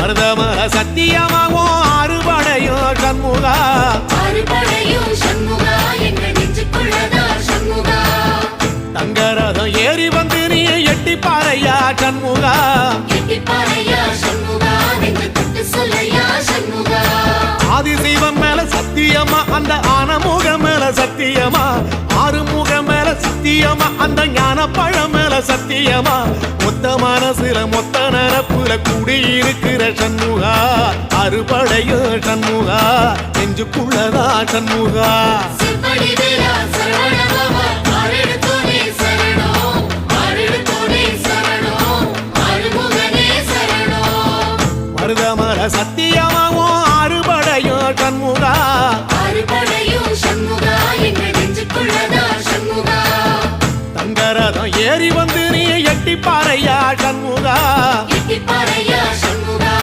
மருதமர சத்தியமாகும் அறுபடையும் சண்முகா தங்கரதம் ஏறி வந்து நீ எட்டி பாறையா சண்முகா ஆதிசைவம் மேல சத்தியமா அந்த ஆனமுகம் மேல சத்தியமா ஆறுமுகம் மேல சத்தியமா அந்த ஞான பழம் மேல சத்தியமா மொத்த மனசுல மொத்த நரப்புல குடியிருக்கிற சண்முகா அறுபடையோ சண்முகா நெஞ்சுக்குள்ளதா சண்முகா மருதமர சத்தியமாவும் அறுபடையோ சண்முகா தங்கரதம் ஏறி வந்து நீ எட்டி பாறையா சண்முகா